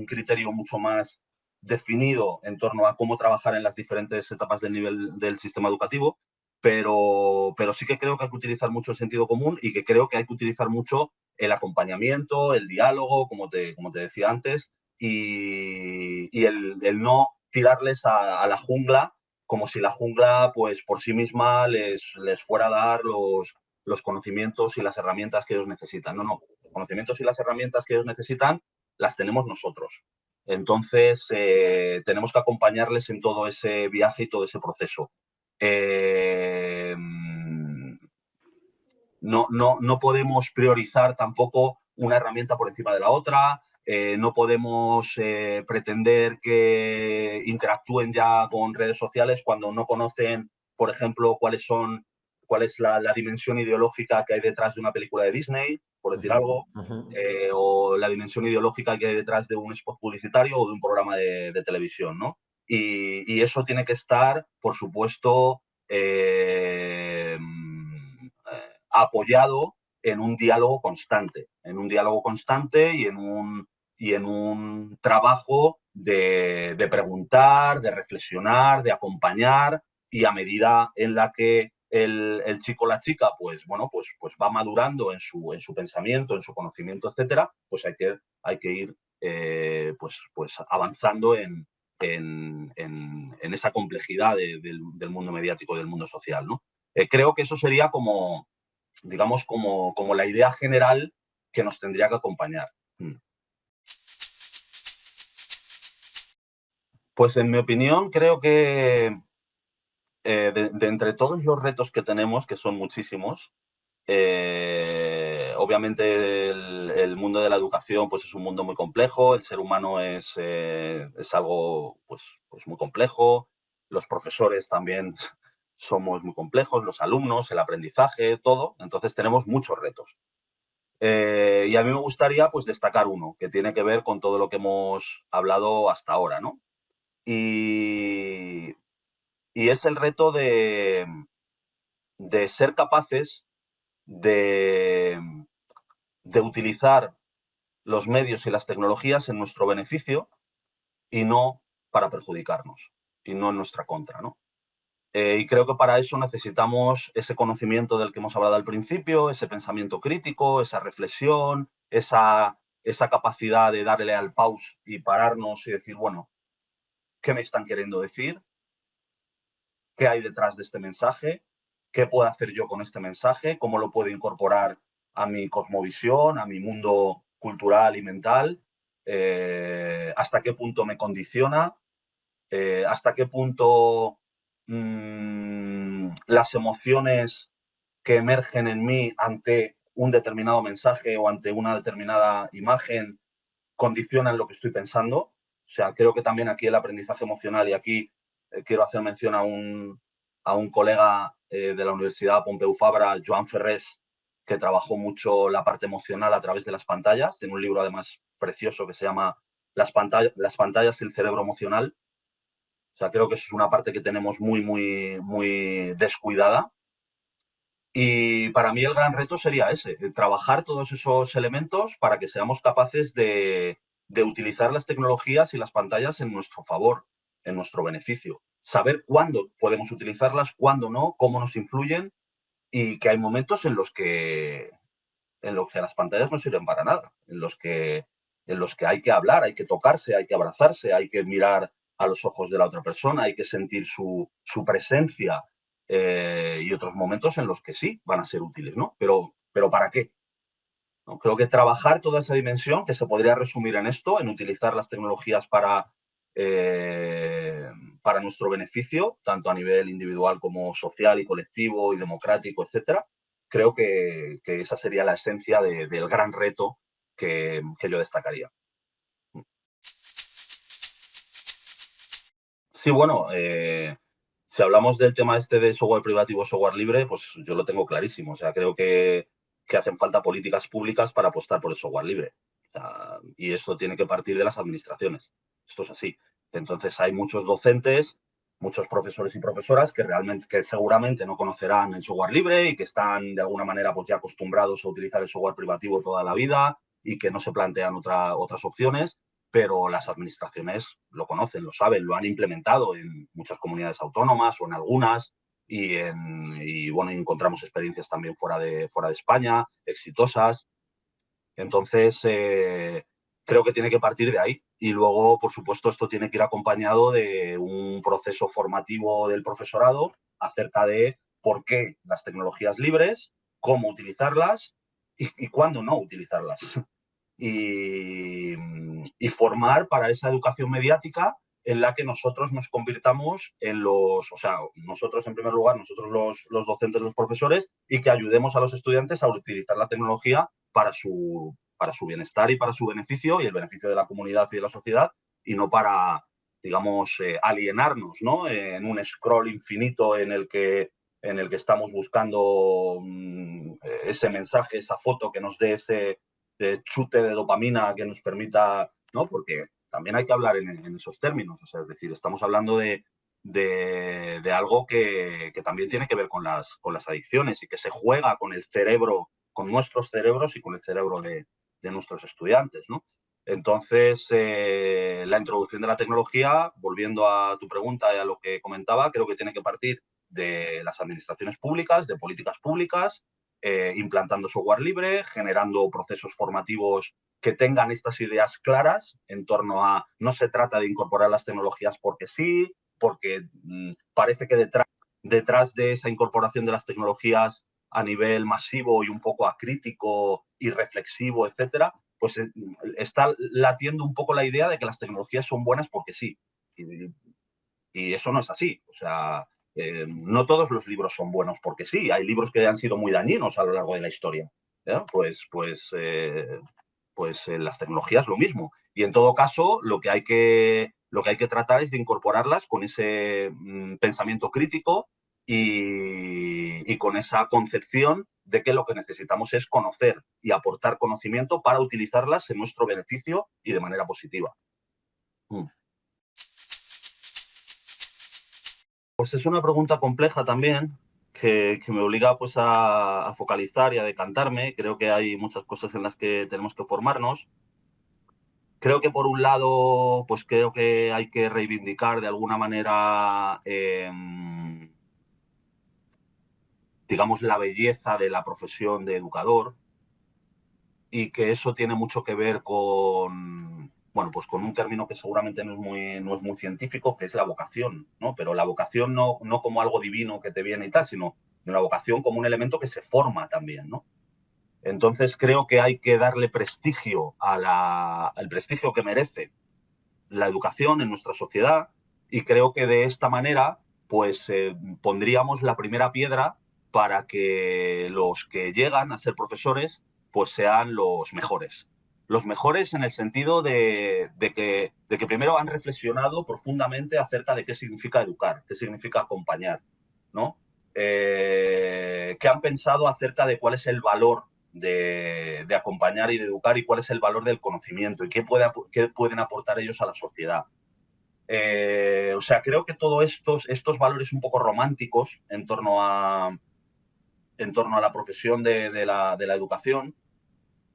criterio mucho más definido en torno a cómo trabajar en las diferentes etapas del nivel del sistema educativo, pero sí que creo que hay que utilizar mucho el sentido común y que creo que hay que utilizar mucho el acompañamiento, el diálogo, como te decía antes, y el no tirarles a la jungla como si la jungla, pues por sí misma les fuera a dar los conocimientos y las herramientas que ellos necesitan. No, no, los conocimientos y las herramientas que ellos necesitan las tenemos nosotros. Entonces, tenemos que acompañarles en todo ese viaje y todo ese proceso. No podemos priorizar tampoco una herramienta por encima de la otra, no podemos pretender que interactúen ya con redes sociales cuando no conocen, por ejemplo, cuál es la dimensión ideológica que hay detrás de una película de Disney, por decir Ujú, algo, ujú. o la dimensión ideológica que hay detrás de un spot publicitario o de un programa de televisión, ¿no? Y eso tiene que estar, por supuesto, apoyado en un diálogo constante y en un trabajo de preguntar, de reflexionar, de acompañar, y a medida en la que el chico o la chica, pues bueno, pues va madurando en su pensamiento, en su conocimiento, etcétera, pues hay que ir pues avanzando en esa complejidad del mundo mediático, del mundo social, ¿no? Creo que eso sería como, digamos, como la idea general que nos tendría que acompañar. Pues en mi opinión, creo que de entre todos los retos que tenemos, que son muchísimos, obviamente el mundo de la educación pues es un mundo muy complejo, el ser humano es algo pues muy complejo, los profesores también somos muy complejos, los alumnos, el aprendizaje, todo, entonces tenemos muchos retos. Y a mí me gustaría pues destacar uno que tiene que ver con todo lo que hemos hablado hasta ahora, ¿no? Y, y es el reto de ser capaces de, de utilizar los medios y las tecnologías en nuestro beneficio y no para perjudicarnos y no en nuestra contra, ¿no? Y creo que para eso necesitamos ese conocimiento del que hemos hablado al principio, ese pensamiento crítico, esa reflexión, esa capacidad de darle al pause y pararnos y decir, bueno, ¿qué me están queriendo decir? ¿Qué hay detrás de este mensaje? ¿Qué puedo hacer yo con este mensaje? ¿Cómo lo puedo incorporar a mi cosmovisión, a mi mundo cultural y mental? ¿Hasta qué punto me condiciona? ¿Hasta qué punto las emociones que emergen en mí ante un determinado mensaje o ante una determinada imagen condicionan lo que estoy pensando? O sea, creo que también aquí el aprendizaje emocional, y aquí quiero hacer mención a un colega de la Universidad Pompeu Fabra, Joan Ferrés, que trabajó mucho la parte emocional a través de las pantallas. Tiene un libro además precioso que se llama Las pantallas y el cerebro emocional. O sea, creo que eso es una parte que tenemos muy descuidada. Y para mí el gran reto sería ese, trabajar todos esos elementos para que seamos capaces de utilizar las tecnologías y las pantallas en nuestro favor, en nuestro beneficio. Saber cuándo podemos utilizarlas, cuándo no, cómo nos influyen y que hay momentos en los que las pantallas no sirven para nada, en los que hay que hablar, hay que tocarse, hay que abrazarse, hay que mirar a los ojos de la otra persona, hay que sentir su presencia, y otros momentos en los que sí van a ser útiles, ¿no? Pero ¿para qué? ¿No? Creo que trabajar toda esa dimensión, que se podría resumir en esto, en utilizar las tecnologías eh, para nuestro beneficio, tanto a nivel individual como social y colectivo y democrático, etcétera, creo que esa sería la esencia del gran reto que yo destacaría. Sí, bueno, si hablamos del tema este de software privativo, software libre, pues yo lo tengo clarísimo. O sea, creo que hacen falta políticas públicas para apostar por el software libre. O sea, y esto tiene que partir de las administraciones. Esto es así. Entonces hay muchos docentes, muchos profesores y profesoras que seguramente no conocerán el software libre y que están de alguna manera pues ya acostumbrados a utilizar el software privativo toda la vida y que no se plantean otras opciones, pero las administraciones lo conocen, lo saben, lo han implementado en muchas comunidades autónomas o en algunas, y bueno, encontramos experiencias también fuera de España, exitosas. Entonces, creo que tiene que partir de ahí. Y luego, por supuesto, esto tiene que ir acompañado de un proceso formativo del profesorado acerca de por qué las tecnologías libres, cómo utilizarlas y cuándo no utilizarlas. Y formar para esa educación mediática en la que nosotros nos convirtamos o sea, nosotros en primer lugar, nosotros los docentes, los profesores, y que ayudemos a los estudiantes a utilizar la tecnología para su bienestar y para su beneficio y el beneficio de la comunidad y de la sociedad, y no para, digamos, alienarnos, ¿no? En un scroll infinito en el que estamos buscando ese mensaje, esa foto que nos dé ese chute de dopamina que nos permita, ¿no? Porque también hay que hablar en esos términos, o sea, es decir, estamos hablando de algo que también tiene que ver con las adicciones y que se juega con el cerebro, con nuestros cerebros y con el cerebro de nuestros estudiantes, ¿no? Entonces, la introducción de la tecnología, volviendo a tu pregunta y a lo que comentaba, creo que tiene que partir de las administraciones públicas, de políticas públicas, implantando software libre, generando procesos formativos que tengan estas ideas claras en torno a no se trata de incorporar las tecnologías porque sí, porque parece que detrás de esa incorporación de las tecnologías a nivel masivo y un poco acrítico y reflexivo, etcétera, pues está latiendo un poco la idea de que las tecnologías son buenas porque sí. Y eso no es así. O sea, no todos los libros son buenos porque sí. Hay libros que han sido muy dañinos a lo largo de la historia. ¿Eh? Pues las tecnologías lo mismo. Y en todo caso, lo que hay que tratar es de incorporarlas con ese pensamiento crítico y con esa concepción de que lo que necesitamos es conocer y aportar conocimiento para utilizarlas en nuestro beneficio y de manera positiva. Mm. Pues es una pregunta compleja también, que me obliga pues a focalizar y a decantarme. Creo que hay muchas cosas en las que tenemos que formarnos. Creo que por un lado, pues creo que hay que reivindicar de alguna manera, digamos, la belleza de la profesión de educador, y que eso tiene mucho que ver bueno, pues con un término que seguramente no es muy científico, que es la vocación, ¿no? Pero la vocación no como algo divino que te viene y tal, sino de la vocación como un elemento que se forma también, ¿no? Entonces creo que hay que darle prestigio al prestigio que merece la educación en nuestra sociedad, y creo que de esta manera pues pondríamos la primera piedra para que los que llegan a ser profesores pues sean los mejores. Los mejores en el sentido de que primero han reflexionado profundamente acerca de qué significa educar, qué significa acompañar, ¿no? ¿qué han pensado acerca de cuál es el valor de acompañar y de educar y cuál es el valor del conocimiento y qué pueden aportar ellos a la sociedad? O sea, creo que todos estos valores un poco románticos en torno a la profesión de la educación,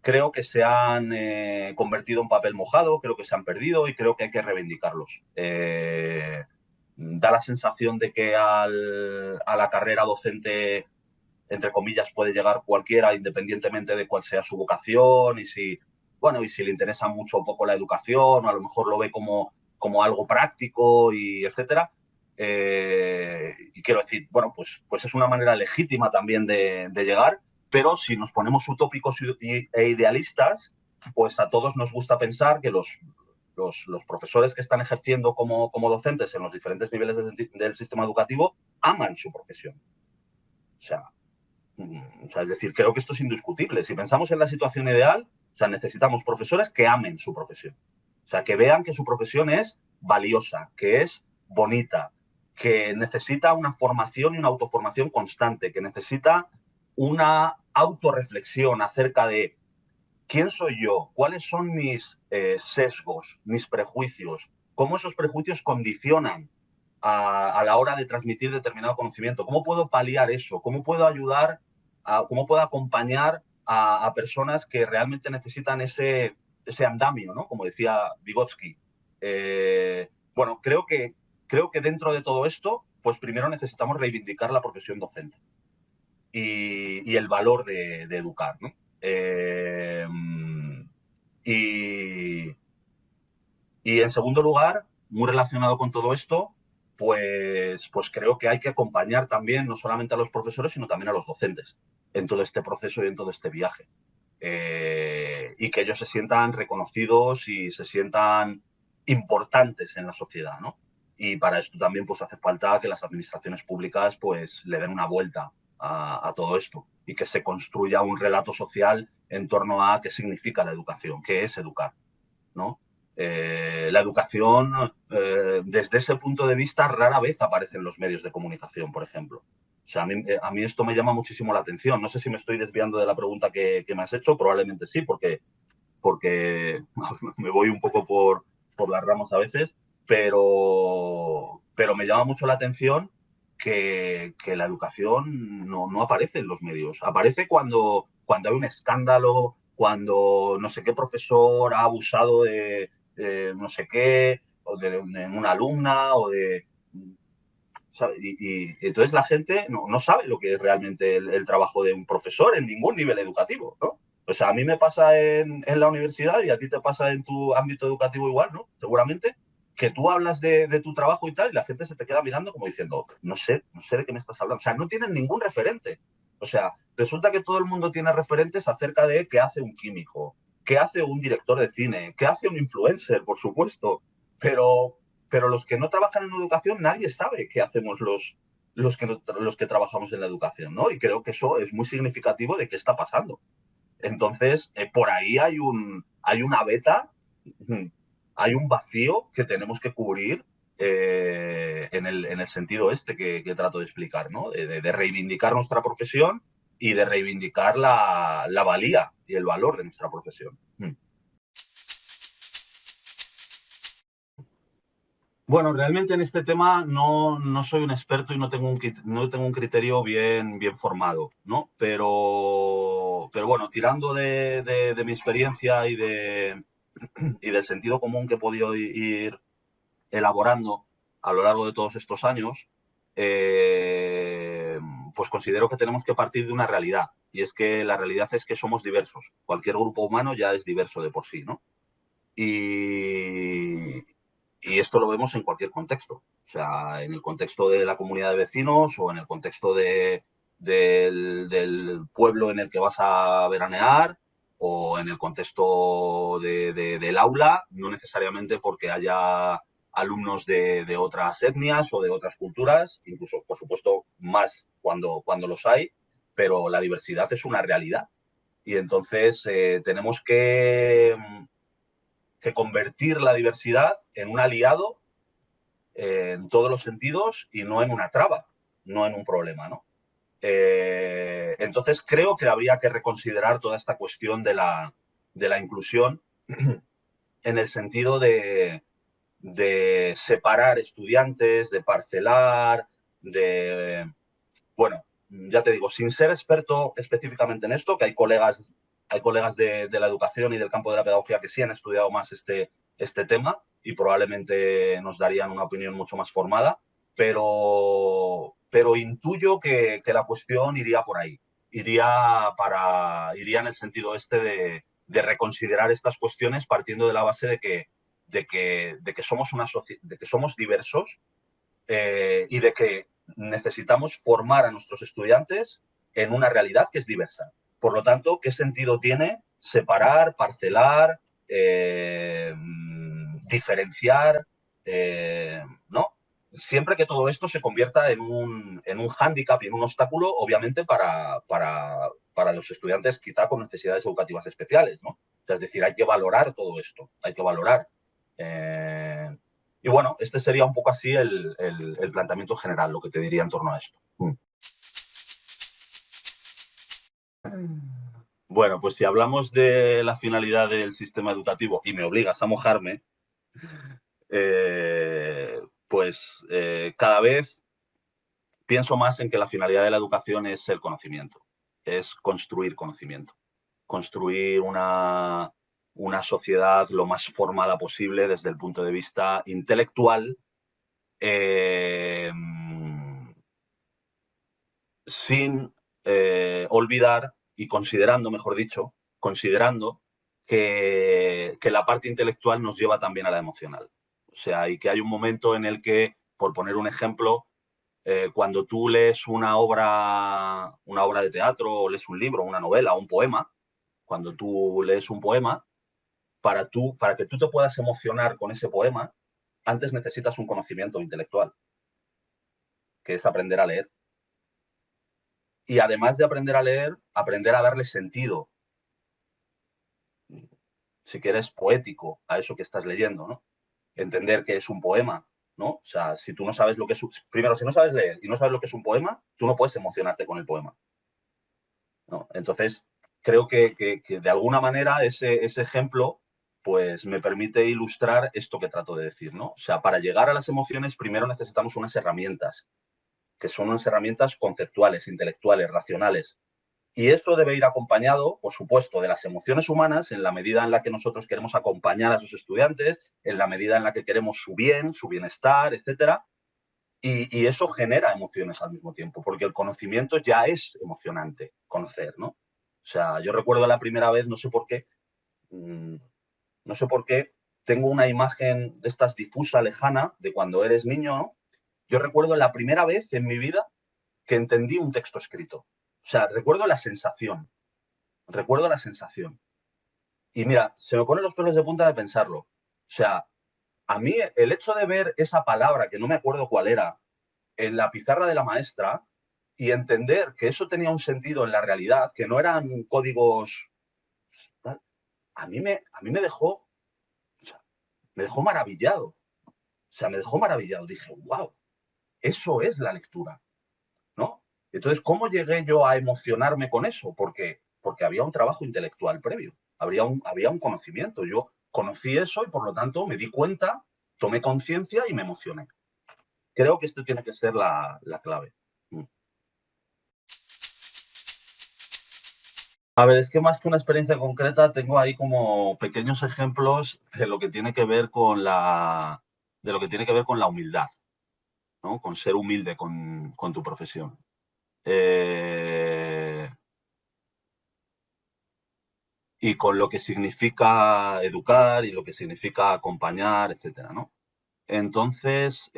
creo que se han convertido en papel mojado, creo que se han perdido y creo que hay que reivindicarlos. Da la sensación de que a la carrera docente, entre comillas, puede llegar cualquiera independientemente de cuál sea su vocación y si, bueno, y si le interesa mucho o poco la educación o a lo mejor lo ve como algo práctico y etcétera. Y quiero decir, bueno, pues es una manera legítima también de llegar, pero si nos ponemos utópicos e idealistas, pues a todos nos gusta pensar que los profesores que están ejerciendo como docentes en los diferentes niveles del sistema educativo aman su profesión. O sea, es decir, creo que esto es indiscutible. Si pensamos en la situación ideal, o sea, necesitamos profesores que amen su profesión. O sea, que vean que su profesión es valiosa, que es bonita, que necesita una formación y una autoformación constante, que necesita una autorreflexión acerca de quién soy yo, cuáles son mis sesgos, mis prejuicios, cómo esos prejuicios condicionan a la hora de transmitir determinado conocimiento, cómo puedo paliar eso, cómo puedo ayudar, cómo puedo acompañar a personas que realmente necesitan ese andamio, ¿no? Como decía Vygotsky. Bueno, creo que dentro de todo esto, pues primero necesitamos reivindicar la profesión docente y el valor de educar, ¿no? Y, y en segundo lugar, muy relacionado con todo esto, pues creo que hay que acompañar también no solamente a los profesores, sino también a los docentes en todo este proceso y en todo este viaje. Y que ellos se sientan reconocidos y se sientan importantes en la sociedad, ¿no? Y para esto también pues hace falta que las administraciones públicas pues le den una vuelta a todo esto y que se construya un relato social en torno a qué significa la educación, qué es educar, ¿no? La educación, desde ese punto de vista, rara vez aparece en los medios de comunicación, por ejemplo. O sea, a mí esto me llama muchísimo la atención. No sé si me estoy desviando de la pregunta que me has hecho, probablemente sí, porque me voy un poco por las ramas a veces, pero me llama mucho la atención que la educación no aparece en los medios. Aparece cuando hay un escándalo, cuando no sé qué profesor ha abusado de no sé qué, o de una alumna, o de... ¿sabe? Y entonces la gente no sabe lo que es realmente el trabajo de un profesor en ningún nivel educativo, ¿no? O sea, a mí me pasa en la universidad y a ti te pasa en tu ámbito educativo igual, ¿no? Seguramente, que tú hablas de tu trabajo y tal y la gente se te queda mirando como diciendo, no sé de qué me estás hablando. O sea, no tienen ningún referente. O sea, resulta que todo el mundo tiene referentes acerca de qué hace un químico, qué hace un director de cine, qué hace un influencer, por supuesto, pero, pero los que no trabajan en educación, nadie sabe qué hacemos los que trabajamos en la educación, ¿no? Y creo que eso es muy significativo de qué está pasando. Entonces, por ahí hay una beta, hay un vacío que tenemos que cubrir en el sentido este que trato de explicar, ¿no? De reivindicar nuestra profesión y de reivindicar la valía y el valor de nuestra profesión. Bueno, realmente en este tema no soy un experto y no tengo un criterio bien formado, ¿no? Pero bueno, tirando de mi experiencia y del sentido común que he podido ir elaborando a lo largo de todos estos años, eh, pues considero que tenemos que partir de una realidad. Y es que la realidad es que somos diversos. Cualquier grupo humano ya es diverso de por sí, ¿no? Y, y esto lo vemos en cualquier contexto. O sea, en el contexto de la comunidad de vecinos o en el contexto del pueblo en el que vas a veranear o en el contexto del aula, no necesariamente porque haya alumnos de otras etnias o de otras culturas, incluso, por supuesto, más cuando los hay, pero la diversidad es una realidad. Y entonces tenemos que convertir la diversidad en un aliado en todos los sentidos y no en una traba. no en un problema, ¿no? Entonces creo que habría que reconsiderar toda esta cuestión de la inclusión en el sentido de separar estudiantes, de parcelar, bueno, ya te digo, sin ser experto específicamente en esto, que hay colegas de la educación y del campo de la pedagogía que sí han estudiado más este tema y probablemente nos darían una opinión mucho más formada, pero intuyo que la cuestión iría por ahí, iría en el sentido de reconsiderar estas cuestiones partiendo de la base de que somos de que somos diversos y de que necesitamos formar a nuestros estudiantes en una realidad que es diversa. Por lo tanto, ¿qué sentido tiene separar, parcelar, diferenciar? ¿No? Siempre que todo esto se convierta en un hándicap y en un obstáculo, obviamente, para los estudiantes quizá con necesidades educativas especiales, ¿no? O sea, es decir, hay que valorar todo esto, hay que valorar. Y bueno, este sería un poco así el planteamiento general, lo que te diría en torno a esto. Bueno, pues si hablamos de la finalidad del sistema educativo y me obligas a mojarme, cada vez pienso más en que la finalidad de la educación es el conocimiento, es construir conocimiento, construir una sociedad lo más formada posible desde el punto de vista intelectual, sin olvidar y considerando, mejor dicho, considerando que la parte intelectual nos lleva también a la emocional. O sea, y que hay un momento en el que, por poner un ejemplo, cuando tú lees una obra de teatro, o lees un libro, una novela, un poema, cuando tú lees un poema, para que tú te puedas emocionar con ese poema, antes necesitas un conocimiento intelectual, que es aprender a leer. Y además de aprender a leer, aprender a darle sentido, si quieres, poético a eso que estás leyendo, ¿no? Entender que es un poema, ¿no? O sea, si tú no sabes lo que es... Primero, si no sabes leer y no sabes lo que es un poema, tú no puedes emocionarte con el poema, ¿no? Entonces, creo que de alguna manera ese ejemplo pues me permite ilustrar esto que trato de decir, ¿no? O sea, para llegar a las emociones primero necesitamos unas herramientas, que son unas herramientas conceptuales, intelectuales, racionales. Y esto debe ir acompañado, por supuesto, de las emociones humanas en la medida en la que nosotros queremos acompañar a sus estudiantes, en la medida en la que queremos su bien, su bienestar, etcétera. Y eso genera emociones al mismo tiempo, porque el conocimiento ya es emocionante, conocer, ¿no? O sea, yo recuerdo la primera vez, no sé por qué, no sé por qué, tengo una imagen de estas difusa, lejana, de cuando eres niño, ¿no? Yo recuerdo la primera vez en mi vida que entendí un texto escrito. O sea, recuerdo la sensación. Recuerdo la sensación. Y mira, se me ponen los pelos de punta de pensarlo. O sea, a mí el hecho de ver esa palabra, que no me acuerdo cuál era, en la pizarra de la maestra y entender que eso tenía un sentido en la realidad, que no eran códigos, a mí o sea, me dejó maravillado. O sea, me dejó maravillado. Dije, wow, eso es la lectura, ¿no? Entonces, ¿cómo llegué yo a emocionarme con eso? Porque había un trabajo intelectual previo, había un conocimiento. Yo conocí eso y por lo tanto me di cuenta, tomé conciencia y me emocioné. Creo que esto tiene que ser la clave. A ver, es que más que una experiencia concreta, tengo ahí como pequeños ejemplos de lo que tiene que ver con de lo que tiene que ver con la humildad, ¿no? Con ser humilde con tu profesión. Y con lo que significa educar y lo que significa acompañar, etcétera, ¿no? Entonces,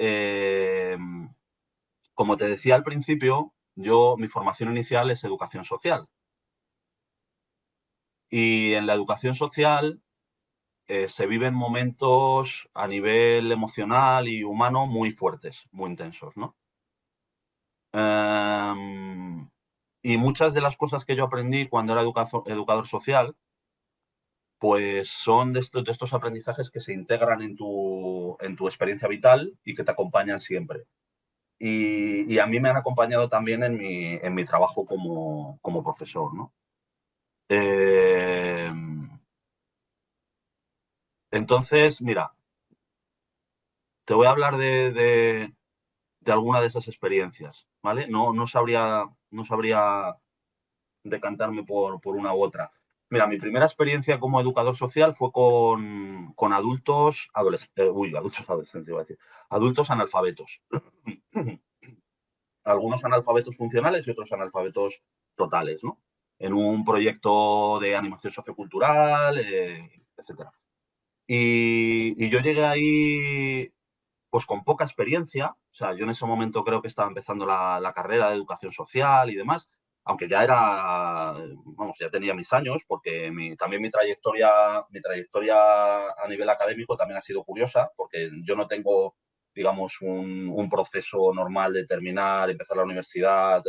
como te decía al principio, mi formación inicial es educación social. Y en la educación social se viven momentos a nivel emocional y humano muy fuertes, muy intensos, ¿no? Y muchas de las cosas que yo aprendí cuando era educador social, pues son de estos aprendizajes que se integran en tu experiencia vital y que te acompañan siempre. y a mí me han acompañado también en mi trabajo como profesor, ¿no? Eh, entonces, mira, te voy a hablar de alguna de esas experiencias, ¿vale? No sabría decantarme por una u otra. Mira, mi primera experiencia como educador social fue con adultos, adultos adolescentes, iba a decir, adultos analfabetos. Algunos analfabetos funcionales y otros analfabetos totales, ¿no? En un proyecto de animación sociocultural, etcétera. Y yo llegué ahí pues con poca experiencia, o sea, yo en ese momento creo que estaba empezando la carrera de educación social y demás, aunque ya era, vamos, ya tenía mis años, porque también mi trayectoria a nivel académico también ha sido curiosa, porque yo no tengo, digamos, un proceso normal de terminar, empezar la universidad,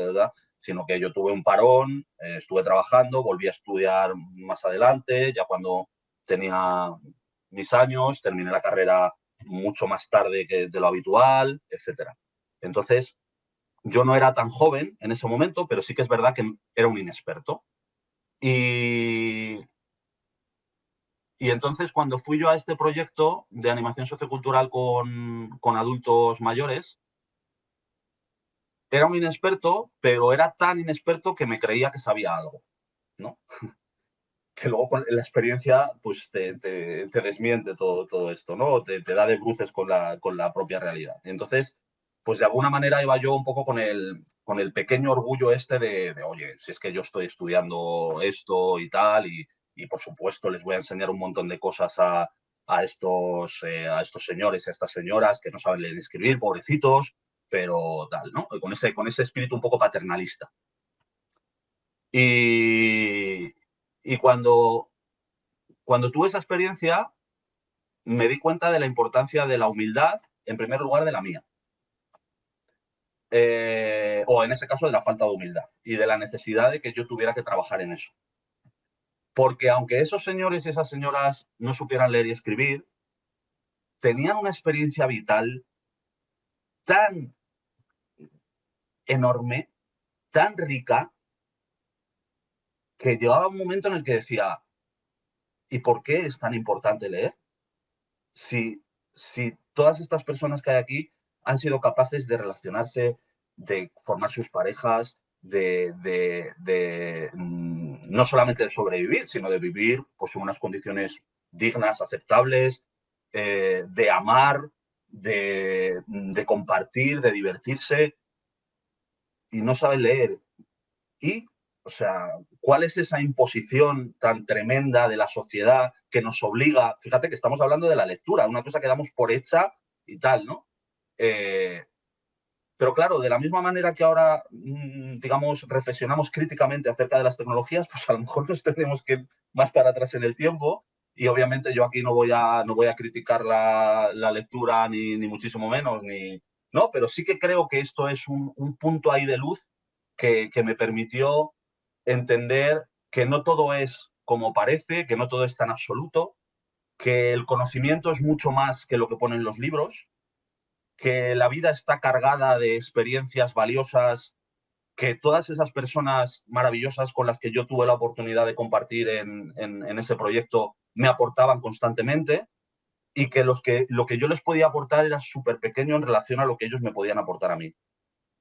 sino que yo tuve un parón, estuve trabajando, volví a estudiar más adelante, ya cuando tenía mis años, terminé la carrera mucho más tarde que de lo habitual, etcétera. Entonces, yo no era tan joven en ese momento, pero sí que es verdad que era un inexperto. Y, y entonces, cuando fui yo a este proyecto de animación sociocultural con adultos mayores, era un inexperto, pero era tan inexperto que me creía que sabía algo, ¿no? Que luego con la experiencia pues te desmiente todo esto, ¿no? Te da de bruces con la propia realidad. Entonces, pues de alguna manera iba yo un poco con el pequeño orgullo este oye, si es que yo estoy estudiando esto y tal, y por supuesto les voy a enseñar un montón de cosas a estos señores y a estas señoras que no saben leer ni escribir, pobrecitos, pero tal, ¿no? Con ese espíritu un poco paternalista. Y, y cuando tuve esa experiencia, me di cuenta de la importancia de la humildad, en primer lugar de la mía. O en ese caso de la falta de humildad y de la necesidad de que yo tuviera que trabajar en eso. Porque aunque esos señores y esas señoras no supieran leer y escribir, tenían una experiencia vital tan enorme, tan rica, que llegaba un momento en el que decía, ¿y por qué es tan importante leer? Si todas estas personas que hay aquí han sido capaces de relacionarse, de formar sus parejas, no solamente de sobrevivir, sino de vivir pues, en unas condiciones dignas, aceptables, de amar, de compartir, de divertirse, y no saben leer. Y, o sea, ¿cuál es esa imposición tan tremenda de la sociedad que nos obliga? Fíjate que estamos hablando de la lectura, una cosa que damos por hecha y tal, ¿no? Eh, pero claro, de la misma manera que ahora, digamos, reflexionamos críticamente acerca de las tecnologías, pues a lo mejor nos tenemos que ir más para atrás en el tiempo. Y obviamente yo aquí no voy a criticar la lectura, ni muchísimo menos, no, pero sí que creo que esto es un punto ahí de luz que me permitió entender que no todo es como parece, que no todo es tan absoluto, que el conocimiento es mucho más que lo que ponen los libros, que la vida está cargada de experiencias valiosas, que todas esas personas maravillosas con las que yo tuve la oportunidad de compartir en ese proyecto me aportaban constantemente, y que lo que yo les podía aportar era súper pequeño en relación a lo que ellos me podían aportar a mí.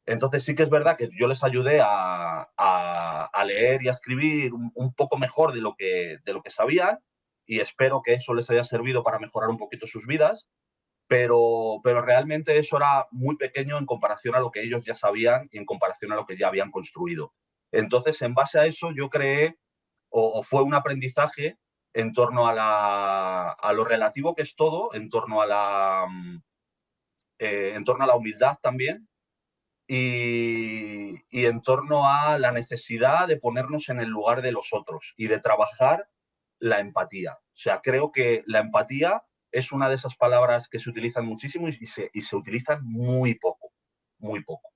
Entonces sí que es verdad que yo les ayudé a leer y a escribir un poco mejor de lo que sabían, y espero que eso les haya servido para mejorar un poquito sus vidas, pero realmente eso era muy pequeño en comparación a lo que ellos ya sabían y en comparación a lo que ya habían construido. Entonces, en base a eso, yo creé, o fue un aprendizaje en torno a lo relativo que es todo, en torno a la humildad también, y en torno a la necesidad de ponernos en el lugar de los otros y de trabajar la empatía. O sea, creo que la empatía es una de esas palabras que se utilizan muchísimo y se utilizan muy poco, muy poco.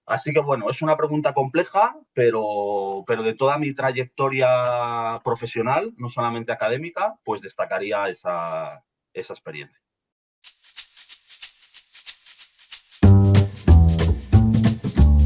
Así que bueno, es una pregunta compleja, pero de toda mi trayectoria profesional, no solamente académica, pues destacaría esa experiencia.